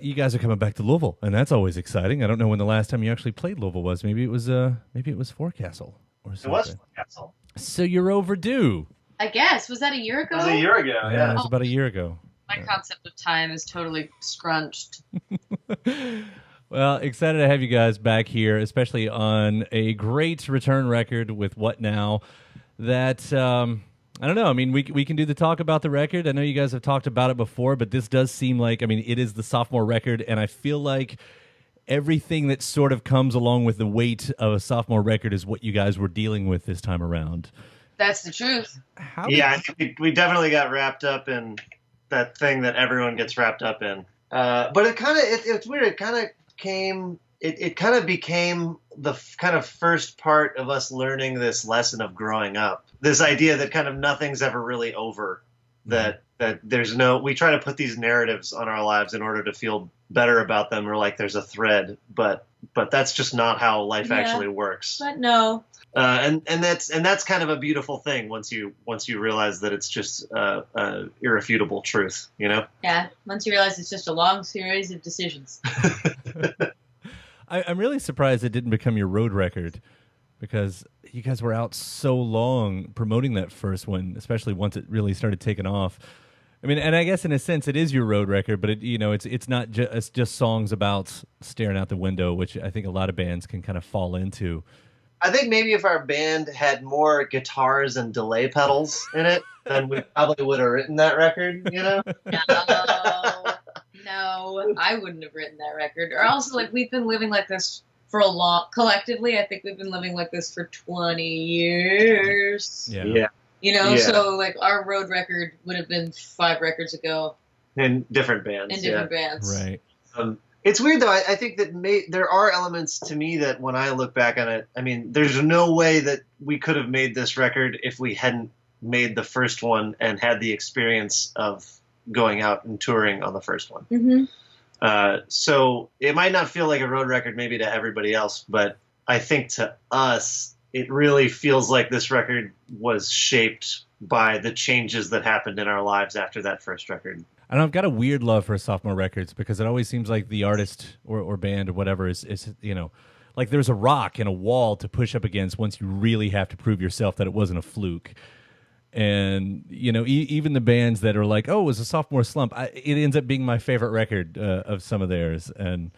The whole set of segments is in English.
You guys are coming back to Louisville, and that's always exciting. I don't know when the last time you actually played Louisville was. Maybe it was Forecastle or something. It was Forecastle. So you're overdue. I guess. Was that a year ago? It was a year ago, yeah. It was about a year ago. My concept of time is totally scrunched. Well, excited to have you guys back here, especially on a great return record with What Now. That, I don't know. I mean, we can do the talk about the record. I know you guys have talked about it before, but this does seem like, I mean, it is the sophomore record, and I feel like everything that sort of comes along with the weight of a sophomore record is what you guys were dealing with this time around. That's the truth. I think we definitely got wrapped up in that thing that everyone gets wrapped up in. But it kind of, it's weird. It kind of became the kind of first part of us learning this lesson of growing up. This idea that kind of nothing's ever really over, that there's no, we try to put these narratives on our lives in order to feel better about them, or like there's a thread, but that's just not how life actually works. But no. And that's kind of a beautiful thing once you realize that it's just irrefutable truth, you know? Yeah, once you realize it's just a long series of decisions. I'm really surprised it didn't become your road record, because you guys were out so long promoting that first one, especially once it really started taking off. I mean, and I guess in a sense it is your road record, but it's not just songs about staring out the window, which I think a lot of bands can kind of fall into. I think maybe if our band had more guitars and delay pedals in it, then we probably would have written that record, you know? No, I wouldn't have written that record. Or also, like, we've been living like this for collectively, I think we've been living like this for 20 years. Yeah. You know, so, like, our road record would have been 5 records ago. In different bands. Right. It's weird, though. I think that there are elements to me that when I look back on it, I mean, there's no way that we could have made this record if we hadn't made the first one and had the experience of going out and touring on the first one. Mm-hmm. So it might not feel like a road record maybe to everybody else, but I think to us, it really feels like this record was shaped by the changes that happened in our lives after that first record. And I've got a weird love for sophomore records, because it always seems like the artist or band or whatever is like there's a rock and a wall to push up against once you really have to prove yourself that it wasn't a fluke. And, even the bands that are like, oh, it was a sophomore slump, it ends up being my favorite record of some of theirs. And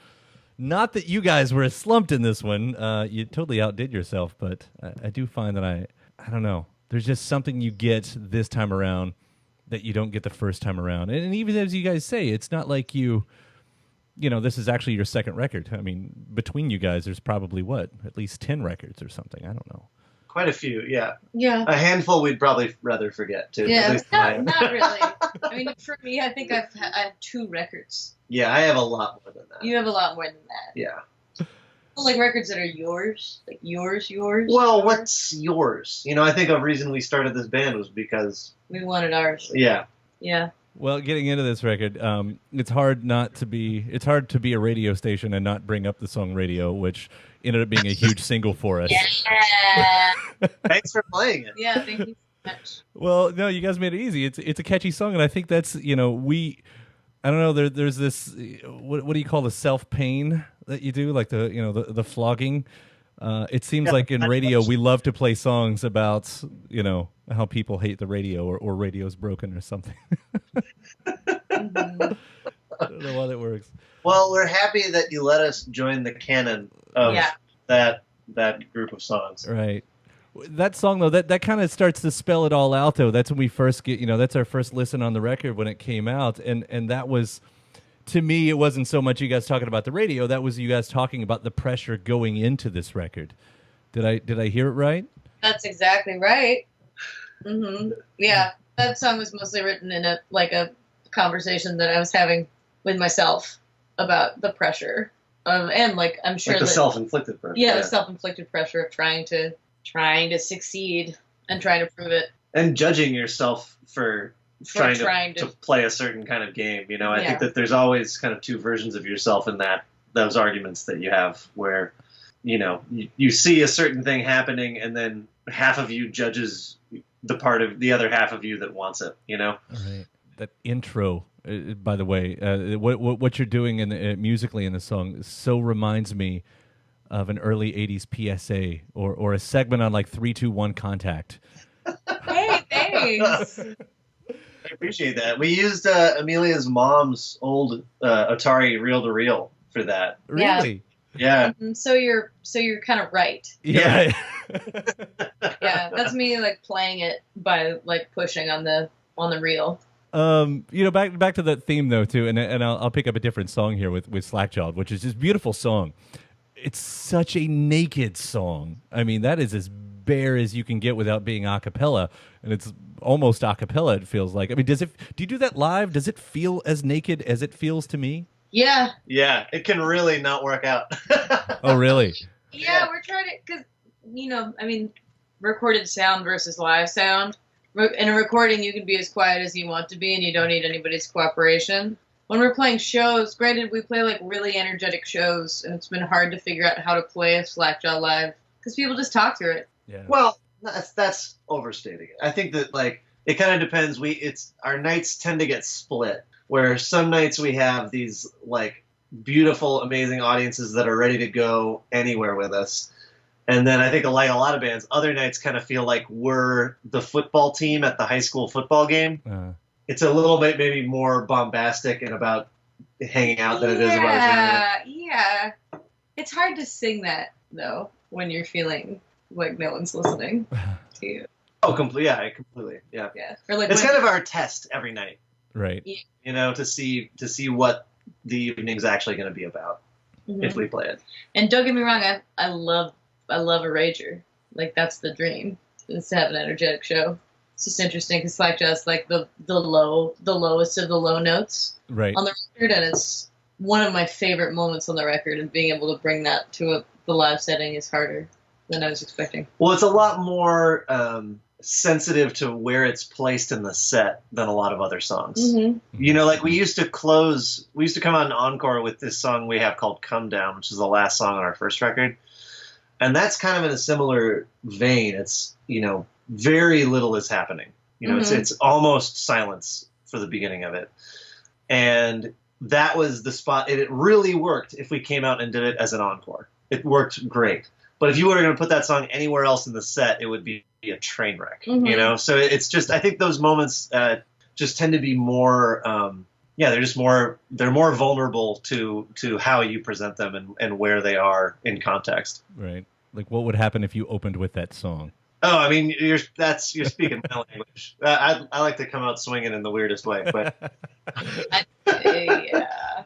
not that you guys were slumped in this one. You totally outdid yourself. But I do find that I don't know. There's just something you get this time around that you don't get the first time around. And even as you guys say, it's not like this is actually your second record. I mean, between you guys, there's probably, at least 10 records or something. I don't know. Quite a few, yeah. Yeah. A handful we'd probably rather forget, too. Yeah, not really. I mean, for me, I think I have 2 records. Yeah, I have a lot more than that. You have a lot more than that. Yeah. Well, like records that are yours? Like yours? Well, what's yours? I think a reason we started this band was because we wanted ours. Yeah. Yeah. Well, getting into this record, it's hard to be a radio station and not bring up the song Radio, which ended up being a huge single for us. Yeah. Thanks for playing it. Yeah, thank you so much. Well, no, you guys made it easy. It's a catchy song, and I think that's, I don't know, there's this, what do you call the self-pain that you do, like the flogging? It seems like in radio we love to play songs about, how people hate the radio or radio's broken or something. Mm-hmm. I don't know why that works. Well, we're happy that you let us join the canon of that group of songs. Right. That song, though, that kind of starts to spell it all out, though. That's when we first get, that's our first listen on the record when it came out. And that was, to me, it wasn't so much you guys talking about the radio. That was you guys talking about the pressure going into this record. Did I hear it right? That's exactly right. Mm-hmm. Yeah, that song was mostly written in a conversation that I was having with myself about the pressure and I'm sure the self-inflicted pressure. Yeah, the self-inflicted pressure of trying to succeed and trying to prove it, and judging yourself for trying to play a certain kind of game. I think that there's always kind of 2 versions of yourself in those arguments that you have, where you see a certain thing happening, and then half of you judges the part of the other half of you that wants it. Right. That intro by the way. What you're doing musically in the song so reminds me of an early '80s PSA or a segment on like 3-2-1 Contact. Hey, thanks. I appreciate that. We used Amelia's mom's old Atari reel-to-reel for that. Really? Yeah. So you're kind of right. Yeah. Yeah, that's me like playing it by like pushing on the reel. Back to that theme though too, and I'll pick up a different song here with Slackjawed, which is this beautiful song. It's such a naked song. I mean, that is as bare as you can get without being a cappella, and it's almost a cappella. It feels like. I mean, do you do that live? Does it feel as naked as it feels to me? Yeah. Yeah, it can really not work out. Oh, really? Yeah, we're trying to, because, I mean, recorded sound versus live sound. In a recording, you can be as quiet as you want to be, and you don't need anybody's cooperation. When we're playing shows, granted, we play, like, really energetic shows, and it's been hard to figure out how to play a Slackjaw live, because people just talk through it. Yeah. Well, that's overstating it. I think that, like, it kind of depends. Our nights tend to get split, where some nights we have these, like, beautiful, amazing audiences that are ready to go anywhere with us. And then I think, like a lot of bands, other nights kind of feel like we're the football team at the high school football game. It's a little bit maybe more bombastic and about hanging out than it is about a Yeah. It's hard to sing that, though, when you're feeling like no one's listening to you. Oh, completely. Yeah, completely. Yeah. Yeah. Or like it's kind of our test every night. Right. To see what the evening's actually going to be about if we play it. And don't get me wrong, I love a rager. Like, that's the dream, is to have an energetic show. It's just interesting because Slackjaw's like the lowest of the low notes right on the record, and it's one of my favorite moments on the record, and being able to bring that to the live setting is harder than I was expecting. Well, it's a lot more sensitive to where it's placed in the set than a lot of other songs. Mm-hmm. Like we used to come on an encore with this song we have called Come Down, which is the last song on our first record. And that's kind of in a similar vein. It's, very little is happening. It's almost silence for the beginning of it. And that was the spot. It really worked if we came out and did it as an encore. It worked great. But if you were going to put that song anywhere else in the set, it would be a train wreck, So it's just, I think those moments just tend to be more, they're more vulnerable to how you present them and where they are in context. Right. Like, what would happen if you opened with that song? Oh, I mean, you're speaking my language. I like to come out swinging in the weirdest way, but yeah.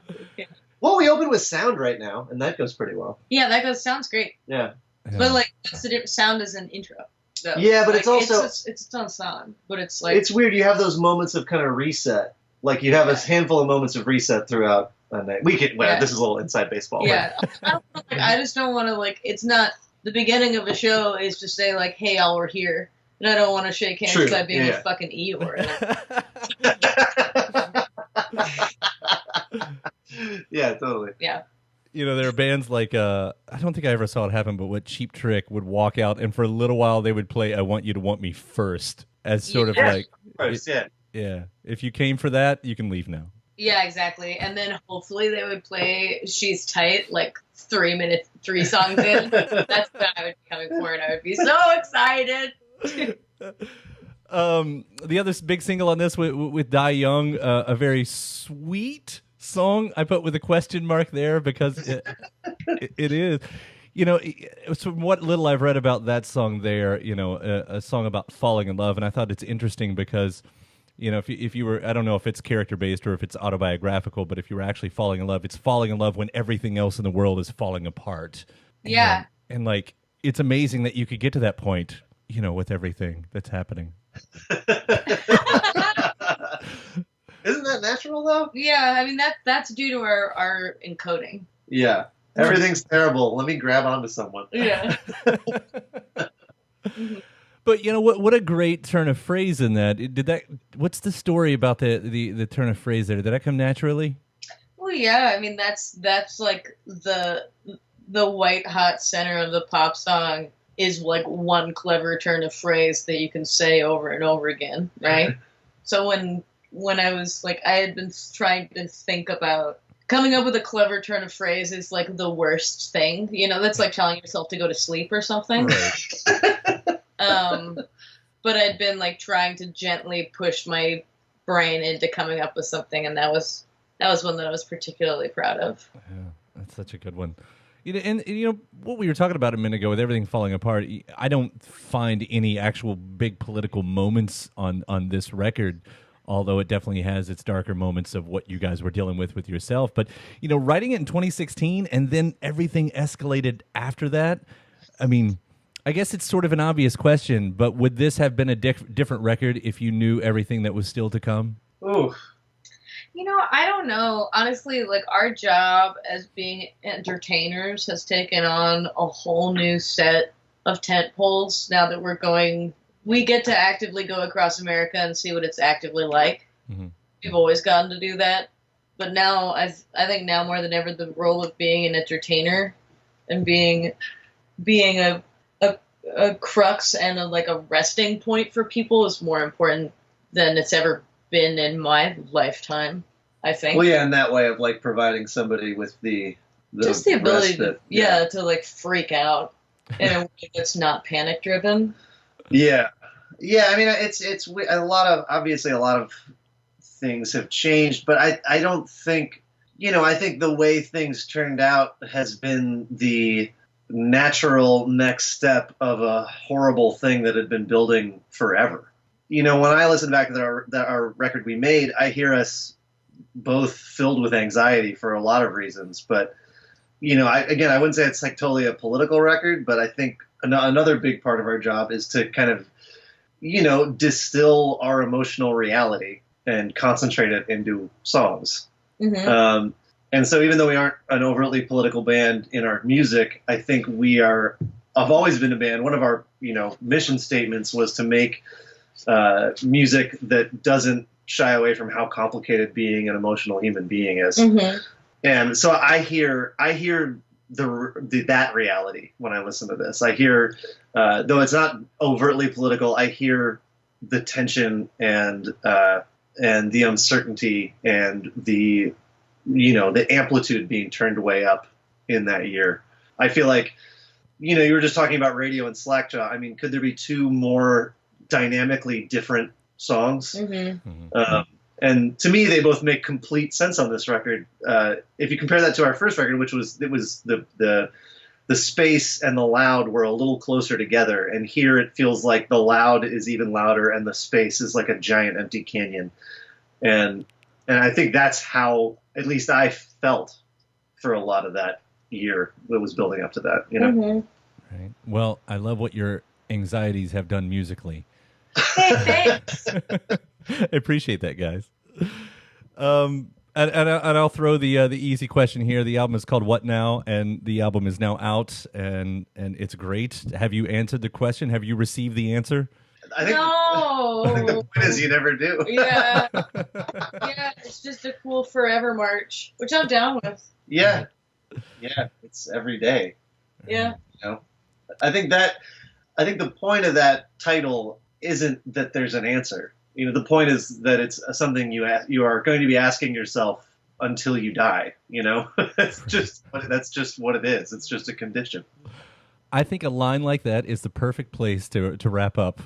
Well, we open with sound right now, and that goes pretty well. Yeah, sounds great. Yeah. But like, that's the different sound as an intro. So, yeah, but like, it's also it's its own song, but it's like it's weird. You have those moments of kind of reset. Like you have a handful of moments of reset throughout a night. This is a little inside baseball. Yeah, I just don't want to like. It's not the beginning of a show is to say like, "Hey, y'all, we're here," and I don't want to shake hands by being a fucking Eeyore. Yeah, totally. Yeah. There are bands like, I don't think I ever saw it happen, but what Cheap Trick would walk out, and for a little while they would play I Want You to Want Me First, as sort of like, first, yeah, if you came for that, you can leave now. Yeah, exactly. And then hopefully they would play She's Tight, like 3 songs in. That's what I would be coming for, and I would be so excited. The other big single on this with Die Young, a very sweet song. I put with a question mark there because it is. From what little I've read about that song there, a song about falling in love, and I thought it's interesting because, if you were, I don't know if it's character based or if it's autobiographical, but if you were actually falling in love, it's falling in love when everything else in the world is falling apart. Yeah. And like, it's amazing that you could get to that point, with everything that's happening. Isn't that natural though? Yeah, I mean that's due to our encoding. Yeah. Everything's terrible. Let me grab onto someone. Yeah. But what a great turn of phrase in that. What's the story about the turn of phrase there? Did that come naturally? Well, yeah, I mean that's like the white hot center of the pop song is like one clever turn of phrase that you can say over and over again, right? So when when I was like, I had been trying to think about coming up with a clever turn of phrase is like the worst thing. You know, that's like telling yourself to go to sleep or something. Right. But I'd been like trying to gently push my brain into coming up with something, and that was one that I was particularly proud of. Yeah, that's such a good one. And what we were talking about a minute ago with everything falling apart, I don't find any actual big political moments on this record, although it definitely has its darker moments of what you guys were dealing with yourself. But, writing it in 2016 and then everything escalated after that, I mean, I guess it's sort of an obvious question, but would this have been a different record if you knew everything that was still to come? Ooh. I don't know. Honestly, like, our job as being entertainers has taken on a whole new set of tent poles now that we get to actively go across America and see what it's actively like. Mm-hmm. We've always gotten to do that. But now, I think now more than ever, the role of being an entertainer and being a crux and a resting point for people is more important than it's ever been in my lifetime, I think. Well, yeah, in that way of like providing somebody with the just the ability to freak out in a way that's not panic driven. Yeah. I mean, it's a lot of things have changed, but I don't think, I think the way things turned out has been the natural next step of a horrible thing that had been building forever. When I listen back to our record we made, I hear us both filled with anxiety for a lot of reasons. But, I wouldn't say it's like totally a political record, but I think another big part of our job is to kind of, distill our emotional reality and concentrate it into songs. Mm-hmm. And so even though we aren't an overtly political band in our music, I think I've always been a band. One of our, mission statements was to make music that doesn't shy away from how complicated being an emotional human being is. Mm-hmm. And so I hear that reality when I listen to this. I hear, though it's not overtly political, I hear the tension and the uncertainty and the amplitude being turned way up in that year. I feel like, you were just talking about Radio and Slackjaw. I mean, could there be two more dynamically different songs? Mm-hmm. And to me, they both make complete sense on this record. If you compare that to our first record, which was the space and the loud were a little closer together, and here it feels like the loud is even louder and the space is like a giant empty canyon. And I think that's how at least I felt for a lot of that year that was building up to that. Mm-hmm. Right. Well, I love what your anxieties have done musically. Hey, thanks. I appreciate that, guys. And I'll throw the easy question here. The album is called What Now, and the album is now out, and it's great. Have you answered the question? Have you received the answer? I think the point is you never do. Yeah, it's just a cool forever march, which I'm down with. Yeah, it's every day. Yeah. I think the point of that title isn't that there's an answer. The point is that it's something you are going to be asking yourself until you die. That's just what it is. It's just a condition. I think a line like that is the perfect place to wrap up.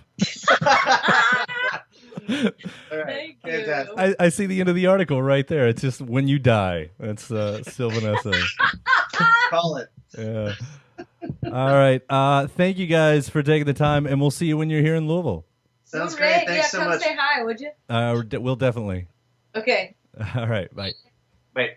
All right. Thank you. I see the end of the article right there. It's just when you die. That's Sylvan Esso. Call it. Yeah. All right. Thank you guys for taking the time, and we'll see you when you're here in Louisville. Sounds great. Thanks so much. Come say hi, would you? We'll definitely. Okay. All right. Bye. Bye.